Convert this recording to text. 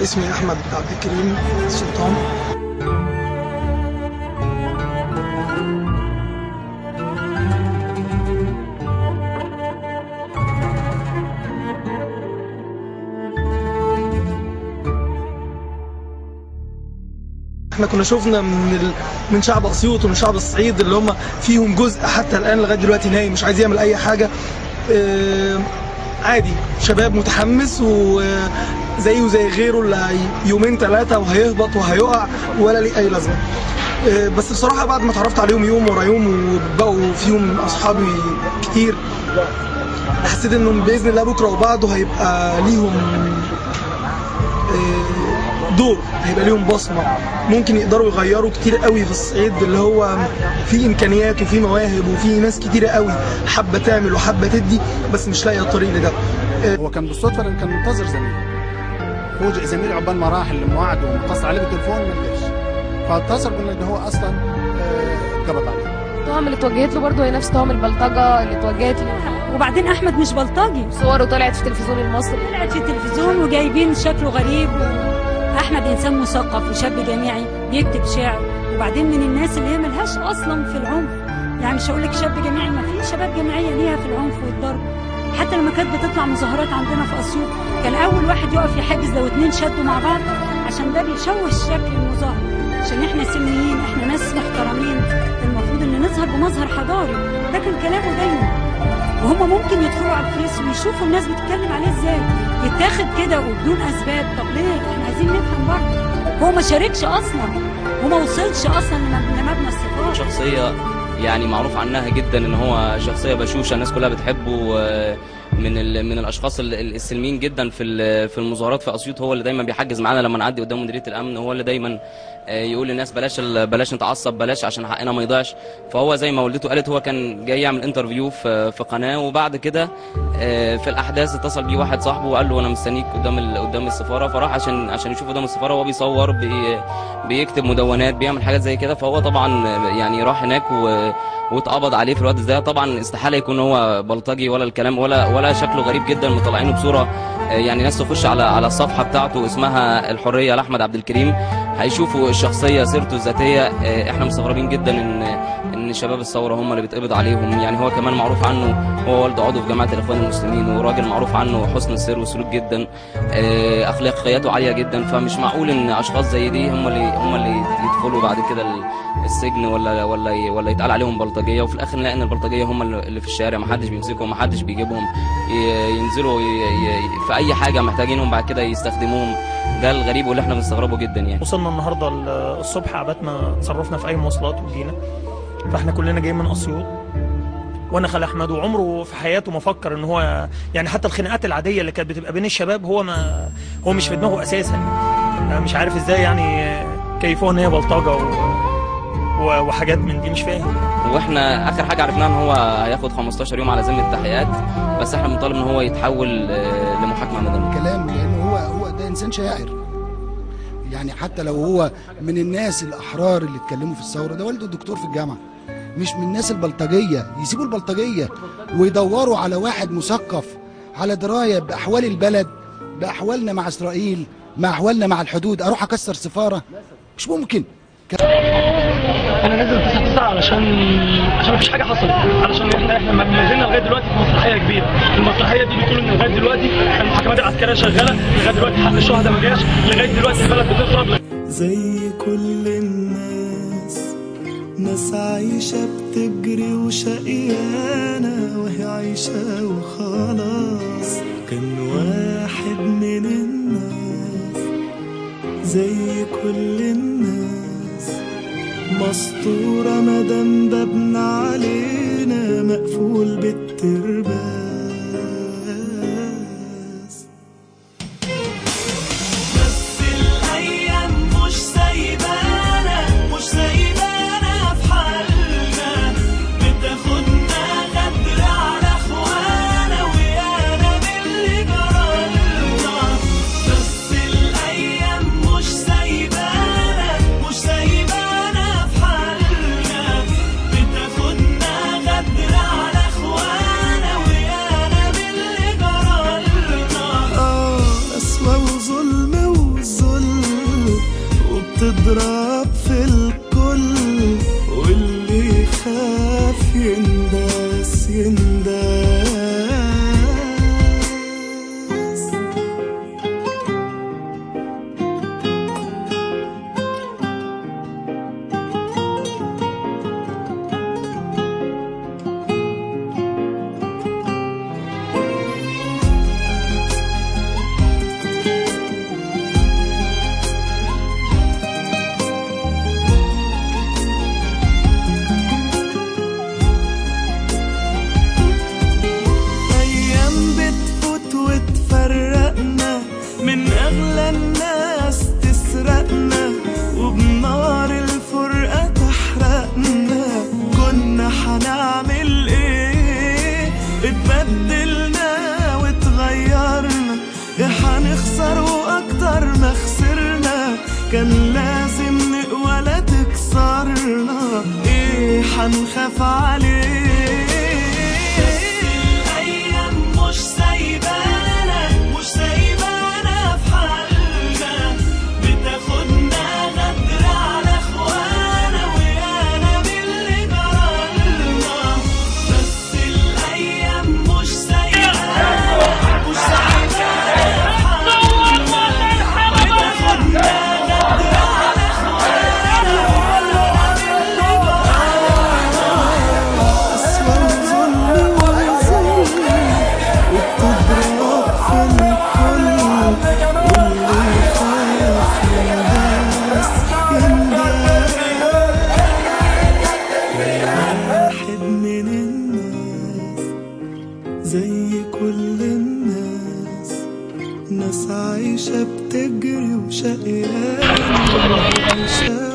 اسمي أحمد عبد الكريم سلطان. احنا كنا شفنا من شعب اسيوط ومن شعب الصعيد اللي هم فيهم جزء حتى الان لغايه دلوقتي نايم مش عايز يعمل اي حاجه. عادي شباب متحمس وزيه زي غيره اللي يومين ثلاثه وهيهبط وهيقع ولا ليه اي لازمه. بس بصراحه بعد ما اتعرفت عليهم يوم ورا يوم وبقوا فيهم اصحابي كتير حسيت انهم باذن الله بكره وبعده هيبقى ليهم دور، هيبقى ليهم بصمه، ممكن يقدروا يغيروا كتير قوي في الصعيد اللي هو فيه امكانيات وفيه مواهب وفيه ناس كتيره قوي حابه تعمل وحابه تدي بس مش لاقيه الطريق لده. هو كان بالصدفه لان كان منتظر زميله، فوجئ زميله عقبال ما راح اللي موعده ومتصل عليه بالتليفون ما لقاش، فاتصل قلنا ان هو اصلا اتقبض عليه. التهم اللي اتوجهت له برضه هي نفس تهم البلطجه اللي اتوجهت له. وبعدين احمد مش بلطجي، صوره طلعت في التلفزيون المصري، طلعت في التلفزيون وجايبين شكله غريب. احمد انسان مثقف وشاب جامعي بيكتب شعر، وبعدين من الناس اللي هي ملهاش اصلا في العنف، يعني مش هقول لك شاب جامعي، ما في شباب جامعيه ليها في العنف والضرب. حتى لما كانت بتطلع مظاهرات عندنا في اسيوط كان اول واحد يقف يحجز لو اتنين شدوا مع بعض، عشان ده بيشوه شكل المظاهره، عشان احنا سلميين، احنا ناس محترمين، المفروض ان نظهر بمظهر حضاري. ده كان كلامه دايما. وهم ممكن يدخلوا على الفيس ويشوفوا الناس بتتكلم عليه ازاي، يتاخد كده وبدون اسباب. طب ليه؟ احنا عايزين نفهم برضه. هو ما شاركش اصلا وما وصلش اصلا لمبنى الثقافه. شخصيه يعني معروف عنها جدا ان هو شخصيه بشوشه، الناس كلها بتحبه، من الاشخاص السلميين جدا في المظاهرات في اسيوط. هو اللي دايما بيحجز معانا لما نعدي قدام مديريه الامن، هو اللي دايما يقول للناس بلاش نتعصب، بلاش عشان حقنا ما يضيعش. فهو زي ما والدته قالت هو كان جاي يعمل انترفيو في قناه، وبعد كده في الاحداث اتصل بيه واحد صاحبه وقال له انا مستنيك قدام السفاره، فراح عشان يشوف قدام السفاره وهو بيصور بيكتب مدونات بيعمل حاجات زي كده. فهو طبعا يعني راح هناك واتقبض عليه في الوقت ده. طبعا استحاله يكون هو بلطجي ولا الكلام ولا شكله غريب جدا، مطلعينه بصوره يعني ناس تخش على الصفحه بتاعته اسمها الحريه لاحمد عبد الكريم هيشوفوا الشخصيه سيرته الذاتيه. احنا مستغربين جدا ان شباب الثوره هم اللي بيتقبض عليهم. يعني هو كمان معروف عنه هو والده عضو في جماعه الاخوان المسلمين، وراجل معروف عنه حسن السير والسلوك جدا، اخلاقياته عاليه جدا. فمش معقول ان اشخاص زي دي هم اللي يدخلوا بعد كده السجن ولا يتقال عليهم بلطجيه، وفي الاخر نلاقي ان البلطجيه هم اللي في الشارع، ما حدش بيمسكهم، ما حدش بيجيبهم ينزلوا في اي حاجه محتاجينهم بعد كده يستخدموهم. ده الغريب واللي احنا بنستغربه جدا. يعني وصلنا النهارده الصبح عبات ما تصرفنا في اي مواصلات وجينا، فاحنا كلنا جايين من اسيوط. وانا خال احمد وعمره في حياته ما فكر ان هو يعني حتى الخناقات العاديه اللي كانت بتبقى بين الشباب هو مش في دماغه اساسا. مش عارف ازاي يعني كيفوه ان هي بلطجه وحاجات من دي، مش فاهم. واحنا اخر حاجه عرفناها ان هو هياخد 15 يوم على ذمه التحقيقات، بس احنا بنطالب ان هو يتحول لمحاكمه مدنيه. كلام لانه هو ده انسان شاعر، يعني حتى لو هو من الناس الاحرار اللي اتكلموا في الثوره، ده والده دكتور في الجامعه، مش من الناس البلطجيه. يسيبوا البلطجيه ويدوروا على واحد مثقف على درايه باحوال البلد، باحوالنا مع اسرائيل، مع احوالنا مع الحدود. اروح اكسر سفاره؟ مش ممكن. انا نازل 9/9 علشان مفيش حاجه حصلت، علشان احنا ما زلنا لغايه دلوقتي في مسرحيه كبيره. المسرحيه دي بتقول ان لغايه دلوقتي المحاكمات العسكريه شغاله، لغايه دلوقتي حق الشهداء ما جاش، لغايه دلوقتي البلد بتخرب. زي كل الناس ناس عايشه بتجري وشقيانه وهي عايشه وخلاص. كان واحد من الناس زي كل الناس مسطورة مدام بابنا علينا مقفول بالترباس. بس الأيام مش سايبانا في حالنا، بتاخدنا غدر على اخوانا ويانا باللي جرالنا. بس الأيام مش سايبانا في حالنا، بتاخدنا غدر على اخوانا بتضرب في الكل، واللي خاف ينداس ينداس. من أغلى الناس تسرقنا، وبنار الفرقة تحرقنا. كنا حنعمل ايه؟ اتبدلنا واتغيرنا، يا حنخسر واكتر ما خسرنا. كان لازم نقوى لا تكسرنا، ايه حنخاف عليه؟ الأيام مش سايبانا، مش سايبانا في حالنا. بتاخدنا غدر على اخوانا، ويانا باللي جرالنا. بس الأيام مش سايبانا، مش سايبانا في حالنا. بتاخدنا غدر على اخوانا، ويانا باللي جرالنا. أسوأ ظلم وعزلنا، وبتضرب في الكل، واللي خاف ينداس ينداس. واحد من الناس زي كل الناس، ناس عايشة بتجري وشقيانة عايشة